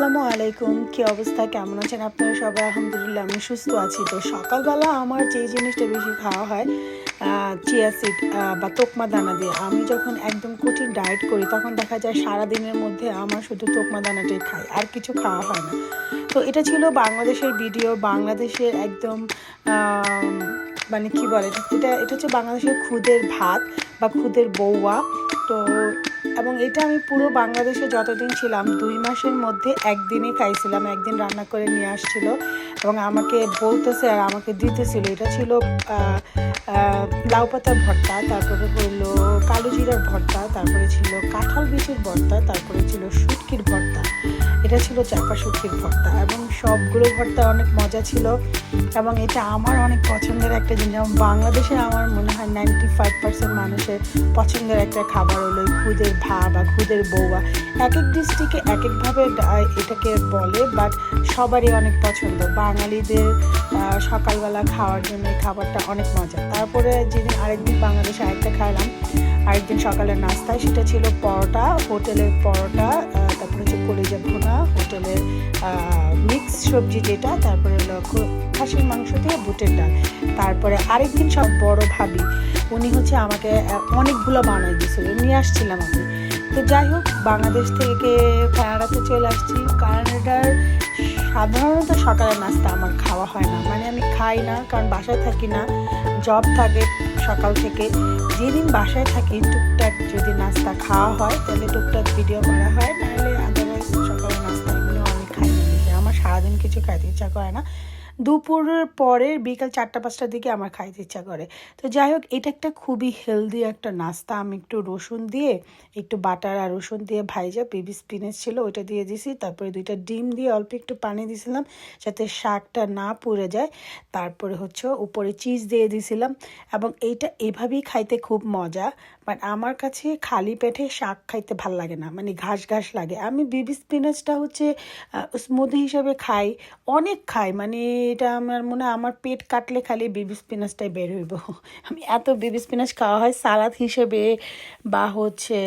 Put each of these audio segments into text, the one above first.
আসসালামু আলাইকুম, কি অবস্থা, কেমন আছেন আপনারা সবাই? আলহামদুলিল্লাহ আমি সুস্থ আছি। তো সকালবেলা আমার যে জিনিসটা বেশি খাওয়া হয় চিয়া সিড বা তোকমা দানা দিয়ে। আমি যখন একদম কঠিন ডায়েট করি তখন দেখা যায় সারাদিনের মধ্যে আমার শুধু তোকমা দানাটাই খাই, আর কিছু খাওয়া হয় না। তো এটা ছিল বাংলাদেশের ভিডিও, বাংলাদেশের একদম মানে কি বলে, এটা হচ্ছে বাংলাদেশের খুদের ভাত বা খুদের বৌয়া। তো এবং এটা আমি পুরো বাংলাদেশে যতদিন ছিলাম 2 মাসের মধ্যে একদিনই খাইছিলাম। একদিন রান্না করে নিয়ে আসছিল এবং আমাকে বলতেছে আর আমাকে দিতেছিল। এটা ছিল লাউ পাতার ভর্তা, তারপরে হলো কালো জিরার ভর্তা, তারপরে ছিল কাঁঠাল বিচির ভর্তা, তারপরে ছিল শুটকির ভর্তা। এটা ছিল চাপা শুটকির ভর্তা এবং সবগুলো ভর্তা অনেক মজা ছিল এবং এটা আমার অনেক পছন্দের একটা জিনিস। যেমন বাংলাদেশে আমার মনে হয় 95% মানুষের পছন্দের একটা খাবার হলো খুদের ভা বা খুদের বৌয়া। এক এক ডিস্ট্রিক্টে এক একভাবে এটাকে বলে, বাট সবারই অনেক পছন্দ। বাঙালিদের সকালবেলা খাওয়ার জন্য এই খাবারটা অনেক মজা। তারপরে যেদিন আরেকদিন বাংলাদেশে আরেকটা খাইলাম, আরেকদিন সকালের নাস্তায়, সেটা ছিল পরোটা, হোটেলের পরোটা, তারপরে হচ্ছে কলিজা ভুনা, হোটেলের মিক্স সবজি যেটা, তারপরে হলো খাসির মাংস দিয়ে বুটের ডাল। তারপরে আরেকদিন সব বড় ভাবি, উনি হচ্ছে আমাকে অনেকগুলো বানাই দিয়েছিল, নিয়ে আসছিলাম আমি। তো যাই হোক, বাংলাদেশ থেকে কানাডাতে চলে আসছি। কানাডার সাধারণত সকালের নাস্তা আমার খাওয়া হয় না, মানে আমি খাই না, কারণ বাসায় থাকি না, জব থাকে সকাল থেকে। যেদিন বাসায় থাকি টুকটাক যদি নাস্তা খাওয়া হয় তাহলে টুকটাক ভিডিও করা হয়, নাহলে আদারওয়াইজ সকালের নাস্তা এগুলো আমি খাই না। আমার সারাদিন কিছু খাইতে ইচ্ছা করে না, দুপুরের পরে বিকাল 4টা-5টার দিকে আমার খাইতে ইচ্ছা করে। তো যাই হোক, এটা একটা খুবই হেলদি একটা নাস্তা। আমি একটু রসুন দিয়ে, একটু বাটার আর রসুন দিয়ে ভাইজা, বেবি স্পিনাচ ছিল ওইটা দিয়ে দিছি, তারপরে 2টা ডিম দিয়ে অল্প একটু পানি দিয়েছিলাম যাতে শাকটা না পুড়ে যায়, তারপরে হচ্ছে উপরে চিজ দিয়ে দিয়েছিলাম। এবং এইটা এভাবেই খাইতে খুব মজা। বাট আমার কাছে খালি পেটে শাক খাইতে ভাল লাগে না, মানে ঘাস ঘাস লাগে। আমি বেবি স্পিনাচটা হচ্ছে স্মুদি হিসাবে খাই, অনেক খাই, মানে এটা আমার মনে হয় আমার পেট কাটলে খালি বেবি স্পিনাচটাই বের হইব। আমি এত বেবি স্পিনাচ খাওয়া হয় সালাদ হিসেবে বা হচ্ছে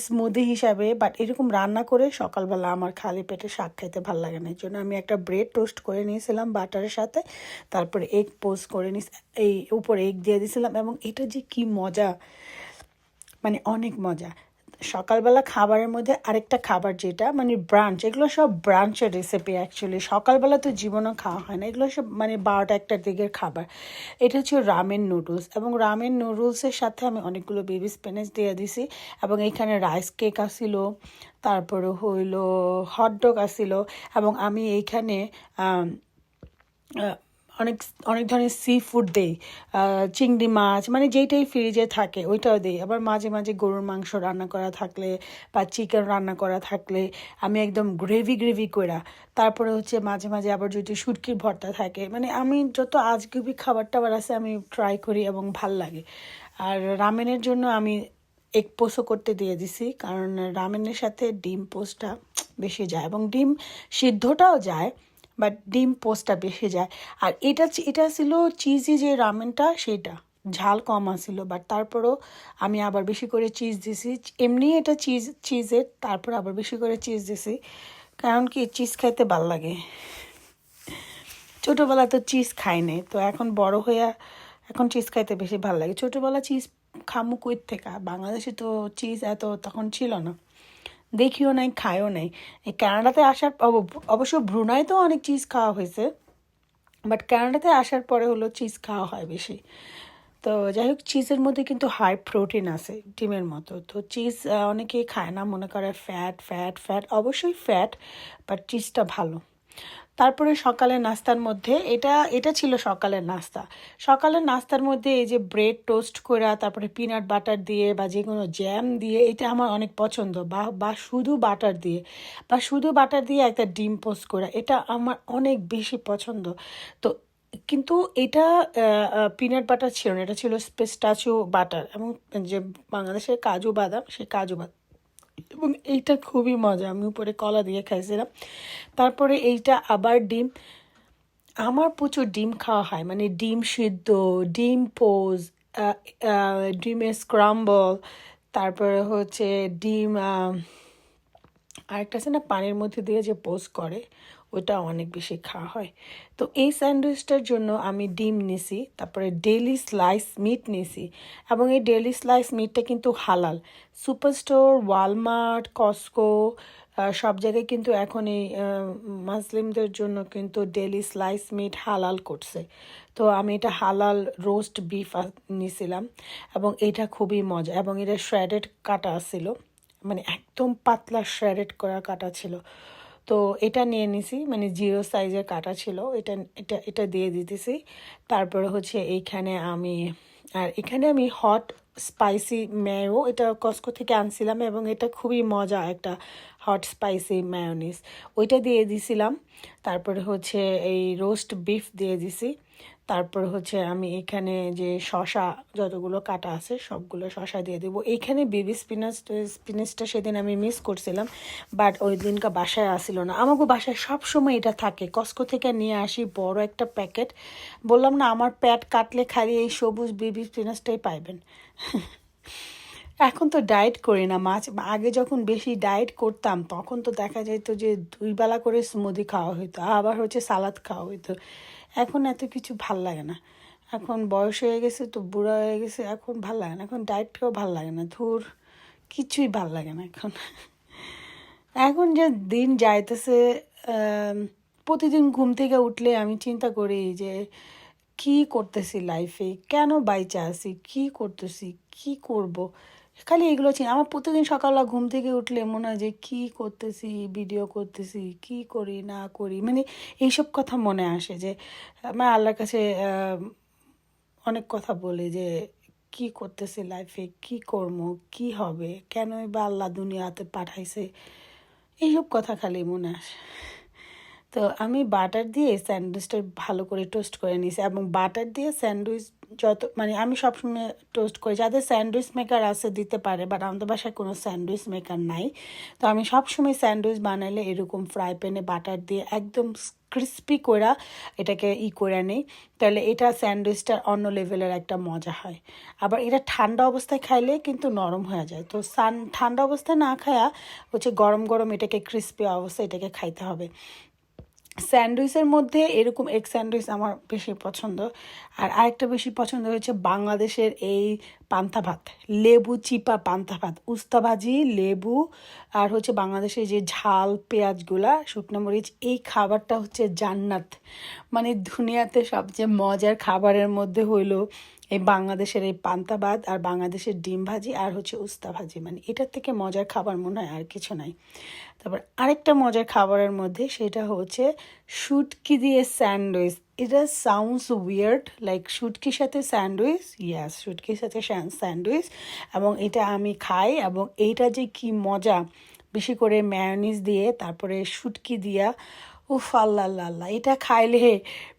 স্মুদি হিসাবে, বাট এরকম রান্না করে সকালবেলা আমার খালি পেটে শাক খাইতে ভালো লাগে না। এই জন্য আমি একটা ব্রেড টোস্ট করে নিয়েছিলাম বাটারের সাথে, তারপরে এগ পোস্ট করে নিয়ে এই উপরে এগ দিয়ে দিয়েছিলাম এবং এটা যে কি মজা, মানে অনেক মজা। সকালবেলা খাবারের মধ্যে আরেকটা খাবার যেটা মানে ব্রাঞ্চ, এগুলো সব ব্রাঞ্চের রেসিপি অ্যাকচুয়ালি। সকালবেলা তো জীবনও খাওয়া হয় না, এগুলো সব মানে 12টা-1টার দিকের খাবার। এটা হচ্ছে রামেন নুডলস এবং রামেন নুডলসের সাথে আমি অনেকগুলো বেবি স্পিনাচ দিয়ে দিছি এবং এইখানে রাইস কেক আসিল, তারপরে হইল হটডগ আসিল এবং আমি এইখানে অনেক অনেক ধরনের সি ফুড দেই, চিংড়ি মাছ, মানে যেইটাই ফ্রিজে থাকে ওইটাও দিই। আবার মাঝে মাঝে গরুর মাংস রান্না করা থাকলে বা চিকেন রান্না করা থাকলে আমি একদম গ্রেভি গ্রেভি করা, তারপরে হচ্ছে মাঝে মাঝে আবার যদি শুটকির ভর্তা থাকে, মানে আমি যত আজগুবি খাবার টাবার আছে আমি ট্রাই করি এবং ভাল লাগে। আর রামেনের জন্য আমি এগ পোস্টও করতে দিয়ে দিছি, কারণ রামেনের সাথে ডিম পোস্টটা বেশি যায় এবং ডিম সিদ্ধটাও যায়, বাট ডিম পোস্টটা বেশি যায়। আর এটা ছিল চিজি যে রামেনটা, সেটা ঝাল কম আসছিল, বাট তারপরও আমি আবার বেশি করে চিজ দিছি। এমনি এটা চিজের, তারপর আবার বেশি করে চিজ দিছি, কারণ কি চিজ খাইতে ভাল লাগে। ছোটোবেলা তো চিজ খাই নাই, তো এখন বড় হইয়া এখন চিজ খাইতে বেশি ভাল লাগে। ছোটোবেলা চিজ খামু কই থেকে, বাংলাদেশে তো চিজ এত তখন ছিল না, দেখিও নাই, খায়ও নাই। এই কানাডাতে আসার অবশ্য ব্রুনাইতেও অনেক চিজ খাওয়া হয়েছে, বাট কানাডাতে আসার পরে হলো চিজ খাওয়া হয় বেশি। তো যাই হোক, চিজের মধ্যে কিন্তু হাই প্রোটিন আছে ডিমের মতো। তো চিজ অনেকেই খায় না, মনে করে ফ্যাট ফ্যাট ফ্যাট, অবশ্যই ফ্যাট, বাট চিজটা ভালো। তারপরে সকালের নাস্তার মধ্যে এটা এটা ছিল সকালের নাস্তা। সকালের নাস্তার মধ্যে এই যে ব্রেড টোস্ট করা, তারপরে পিনাট বাটার দিয়ে বা যে কোনো জ্যাম দিয়ে, এটা আমার অনেক পছন্দ। বা বা শুধু বাটার দিয়ে, বা শুধু বাটার দিয়ে একটা ডিম পোস্ট করা, এটা আমার অনেক বেশি পছন্দ। তো কিন্তু এটা পিনাট বাটার ছিল না, এটা ছিল পিস্তাচিও বাটার এবং যে বাংলাদেশের কাজু বাদাম, সেই কাজু বাদাম, এবং এইটা খুবই মজা। আমি উপরে কলা দিয়ে খাইছিলাম। তারপরে এইটা আবার ডিম, আমার প্রচুর ডিম খাওয়া হয়, মানে ডিম সিদ্ধ, ডিম পোজ, ডিমের স্ক্রাম্বল, তারপরে হচ্ছে ডিম আরেকটা আছে না পানির মধ্যে দিয়ে যে পোজ করে, ওটা অনেক বেশি খাওয়া হয়। তো এই স্যান্ডউইচটার জন্য আমি ডিম নিছি, তারপরে ডেইলি স্লাইস মিট নিছি, এবং এই ডেইলি স্লাইস মিটটা কিন্তু হালাল। সুপারস্টোর, ওয়ালমার্ট, কস্কো সব জায়গায় কিন্তু এখন এই মুসলিমদের জন্য কিন্তু ডেইলি স্লাইস মিট হালাল করছে। তো আমি এটা হালাল রোস্ট বিফ নিয়েছিলাম, এবং এটা খুবই মজা, এবং এটা শ্রেডেড কাটা ছিল, মানে একদম পাতলা শ্রেডেড করা কাটা ছিল। তো এটা নিয়ে নিছি, মানে 0 সাইজের কাটা ছিল, এটা এটা এটা দিয়ে দিতেছি। তারপরে হচ্ছে এখানে আমি হট স্পাইসি ম্যায়ো, এটা কস্কো থেকে আনছিলাম, এবং এটা খুবই মজা একটা হট স্পাইসি ম্যায়োনিজ, ওইটা দিয়ে দিছিলাম। তারপরে হচ্ছে এই রোস্ট বিফ দিয়ে দিছি। তারপর হচ্ছে আমি এখানে যে শসা যতগুলো কাটা আছে সবগুলো শসা দিয়ে দেবো। এইখানে বেবি স্পিনাচটা সেদিন আমি মিস করছিলাম, বাট ওই দিনকা বাসায় আসিল না। আমাকে বাসায় সব সময় এটা থাকে, কস্কো থেকে নিয়ে আসি বড় একটা প্যাকেট। বললাম না, আমার পেট কাটলে খালি এই সবুজ বেবি স্পিনাচটাই পাইবেন। এখন তো ডায়েট করি না, আগে যখন বেশি ডায়েট করতাম তখন তো দেখা যেত যে 2 বেলা করে স্মুদি খাওয়া হইতো, আবার হচ্ছে সালাদ খাওয়া হইতো। এখন এত কিছু ভাল লাগে না, এখন বয়স হয়ে গেছে তো, বুড়া হয়ে গেছে, এখন ভাল লাগে না, এখন ডায়েটকেও ভাল লাগে না, ধুর কিছুই ভাল লাগে না এখন। এখন যে দিন যাইতেছে, প্রতিদিন ঘুম থেকে উঠলে আমি চিন্তা করি যে কি করতেছি লাইফে, কেন বাইচা আছি, কি করতেছি, কি করব, খালি এগুলো চিন্তা। আমার প্রতিদিন সকালবেলা ঘুম থেকে উঠলে মনে হয় যে কি করতেছি, ভিডিও করতেছি, কি করি না করি, মানে এইসব কথা মনে আসে। যে আমার আল্লাহর কাছে অনেক কথা বলি যে কি করতেছি লাইফে, কি করবো, কি হবে, কেনই বা আল্লাহ দুনিয়াতে পাঠাইছে, এইসব কথা খালি মনে আসে। তো আমি বাটার দিয়ে স্যান্ডউইচটা ভালো করে টোস্ট করে নিয়েছি, এবং বাটার দিয়ে স্যান্ডউইচ মানে আমি সবসময় টোস্ট করি, যাদের স্যান্ডউইচ মেকার আছে দিতে পারে, বাট আমাদের বাসায় কোনো স্যান্ডউইচ মেকার নাই। তো আমি সবসময় স্যান্ডউইচ বানাইলে এরকম ফ্রাই প্যানে বাটার দিয়ে একদম ক্রিস্পি করে এটাকে করে নেই, তাহলে এটা স্যান্ডউইচটার অন্য লেভেলের একটা মজা হয়। আবার এটা ঠান্ডা অবস্থায় খাইলে কিন্তু নরম হয়ে যায়, তো ঠান্ডা অবস্থায় না খায়া হচ্ছে গরম গরম এটাকে ক্রিস্পি অবস্থায় এটাকে খাইতে হবে। স্যান্ডউইচের মধ্যে এরকম এগ স্যান্ডউইচ আমার বেশি পছন্দ। আর আরেকটা বেশি পছন্দ হচ্ছে বাংলাদেশের এই পান্তা ভাত, লেবু চিপা পান্তা ভাত, উস্তা ভাজি, লেবু, আর হচ্ছে বাংলাদেশের যে ঝাল পেঁয়াজগুলা, শুকনো মরিচ, এই খাবারটা হচ্ছে জান্নাত। মানে দুনিয়াতে সবচেয়ে মজার খাবারের মধ্যে হইলো এই বাংলাদেশের এই পান্তা ভাত, আর বাংলাদেশের ডিম ভাজি, আর হচ্ছে উস্তা ভাজি, মানে এটার থেকে মজার খাবার মনে হয় আর কিছু নাই। তারপর আরেকটা মজার খাবারের মধ্যে সেটা হচ্ছে শুটকি দিয়ে স্যান্ডউইচ। এটা সাউন্ডস উইয়ার্ড, লাইক শুটকির সাথে স্যান্ডউইচ, ইয়াস শুটকির সাথে স্যান্ডউইচ, এবং এটা আমি খাই, এবং এইটা যে কি মজা, বেশি করে ম্যায়োনিজ দিয়ে তারপরে শুটকি দিয়া, উফ আল্লাহ আল্লাহ আল্লাহ, এটা খাইলে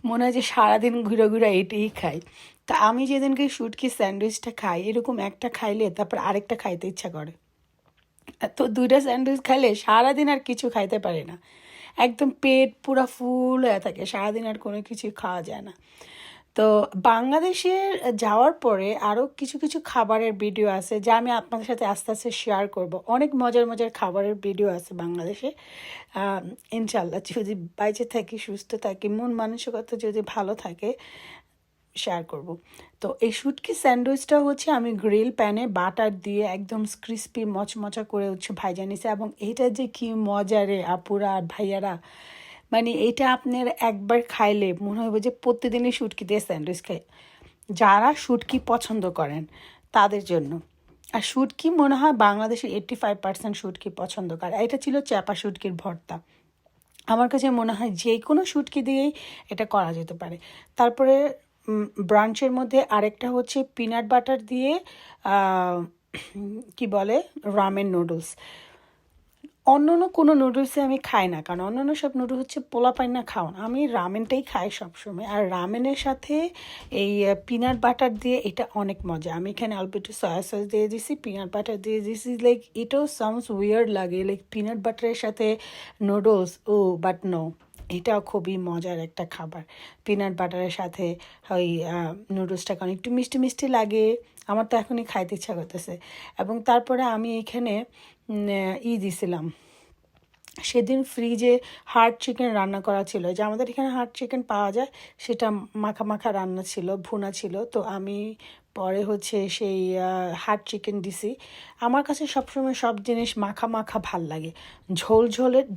মনে হয় যে সারাদিন ঘুরে ঘুরে এটাই খাই। তা আমি যেদিনকে শুটকি স্যান্ডউইচটা খাই, এরকম একটা খাইলে তারপর আরেকটা খাইতে ইচ্ছা করে। তো 2টা স্যান্ডউইচ খাইলে সারাদিন আর কিছু খাইতে পারি না, একদম পেট পুরা ফুল হয়ে থাকে, সারাদিন আর কোনো কিছু খাওয়া যায় না। তো বাংলাদেশের যাওয়ার পরে আরও কিছু কিছু খাবারের ভিডিও আছে যা আমি আপনাদের সাথে আস্তে আস্তে শেয়ার করব। অনেক মজার মজার খাবারের ভিডিও আছে বাংলাদেশে। ইনশাল্লাহ যদি বাইচে থাকি, সুস্থ থাকি, মন মানসিকতা যদি ভালো থাকে, শেয়ার করব। তো এই শুটকি স্যান্ডউইচটা হচ্ছে আমি গ্রিল প্যানে বাটার দিয়ে একদম ক্রিস্পি মচমচা করে হচ্ছে ভাইজা নিছি, এবং এইটা যে কি মজা রে আপুরা আর ভাইয়ারা, মানে এটা আপনার একবার খাইলে মনে হবে যে প্রতিদিনই শুটকি দিয়ে স্যান্ডউইচ খাই। যারা শুটকি পছন্দ করেন তাদের জন্য। আর শুটকি মনে হয় বাংলাদেশের 85% শুটকি পছন্দ করে। এটা ছিল চ্যাপা শুটকির ভর্তা। আমার কাছে মনে হয় যে কোনো শুটকি দিয়েই এটা করা যেতে পারে। তারপরে ব্রাঞ্চের মধ্যে আরেকটা হচ্ছে পিনাট বাটার দিয়ে কি বলে রামেন নুডলস। অন্য কোনো নুডলসে আমি খাই না, কারণ অন্য সব নুডলস হচ্ছে পোলা পাইনা খাওয়ান, আমি রামেনটাই খাই সবসময়। আর রামেনের সাথে এই পিনাট বাটার দিয়ে এটা অনেক মজা। আমি এখানে অল্প একটু সয়া সস দিয়ে দিছি, পিনাট বাটার দিয়ে দিছি, লাইক এটাও সাউন্ডস উইয়ার্ড লাগে, লাইক পিনাট বাটারের সাথে নুডলস, ও বাট নো, এটাও খুবই মজার একটা খাবার। পিনাট বাটারের সাথে ওই নুডলসটা কারণ একটু মিষ্টি মিষ্টি লাগে, আমার তো এখনই খাইতে ইচ্ছা করতেছে। এবং তারপরে আমি এখানে দিছিলাম সেদিন ফ্রিজে হার্ড চিকেন রান্না করা ছিল, যে আমাদের এখানে হার্ড চিকেন পাওয়া যায়, সেটা মাখা মাখা রান্না ছিল, ভুনা ছিল। তো আমি পরে হচ্ছে সেই হার্ড চিকেন দিছি। আমার কাছে সবসময় সব জিনিস মাখা মাখা ভাল লাগে,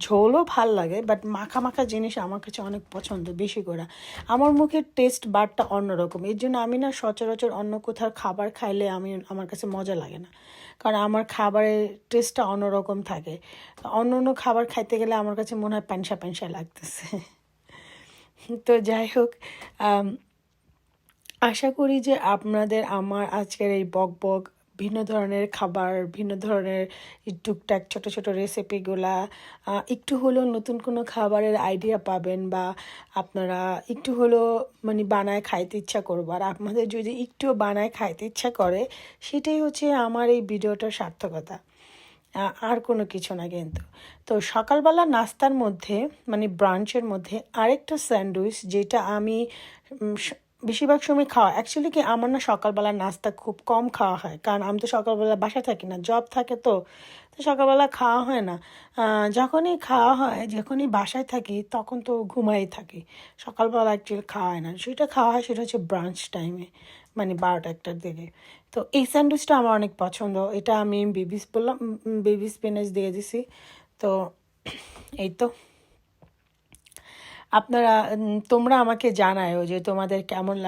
ঝোলও ভাল লাগে, বাট মাখা মাখা জিনিস আমার কাছে অনেক পছন্দ বেশি করে। আমার মুখের টেস্ট বারটা অন্যরকম, এর জন্য আমি না সচরাচর অন্য কোথাও খাবার খাইলে আমার কাছে মজা লাগে না, কারণ আমার খাবারের টেস্টটা অন্যরকম থাকে। অন্য অন্য খাবার খাইতে গেলে আমার কাছে মনে হয় প্যানসা প্যানসা লাগতেছে। তো যাই হোক, আশা করি যে আপনাদের আমার আজকের এই বক বক ভিন্ন ধরনের খাবার, ভিন্ন ধরনের টুকটাক ছোট ছোট রেসিপিগুলা একটু হলেও নতুন কোনো খাবারের আইডিয়া পাবেন, বা আপনারা একটু হলেও মানে বানায় খাইতে ইচ্ছা করবো। আর আপনাদের যদি একটু বানায় খাইতে ইচ্ছা করে, সেটাই হচ্ছে আমার এই ভিডিওটার সার্থকতা, আর কোনো কিছু না কিন্তু। তো সকালবেলা নাস্তার মধ্যে মানে ব্রাঞ্চের মধ্যে আরেকটা স্যান্ডউইচ, যেটা আমি বেশিরভাগ সময় খাওয়া, অ্যাকচুয়ালি কি আমার না সকালবেলা নাস্তা খুব কম খাওয়া হয়, কারণ আমি তো সকালবেলা বাসায় থাকি না, জব থাকে, তো তো সকালবেলা খাওয়া হয় না। যখনই খাওয়া হয়, যখনই বাসায় থাকি, তখন তো ঘুমাই থাকি, সকালবেলা অ্যাকচুয়ালি খাওয়া হয় না। সেটা খাওয়া হয় সেটা হচ্ছে ব্রাঞ্চ টাইমে, মানে 12টা 1টার দিকে। তো এই স্যান্ডউইচটা আমার অনেক পছন্দ, এটা আমি বেবি স্পিনাচ দিয়ে দিছি। তো এই তো, তোমরা আমাকে জানায়ও যে তোমাদের কেমন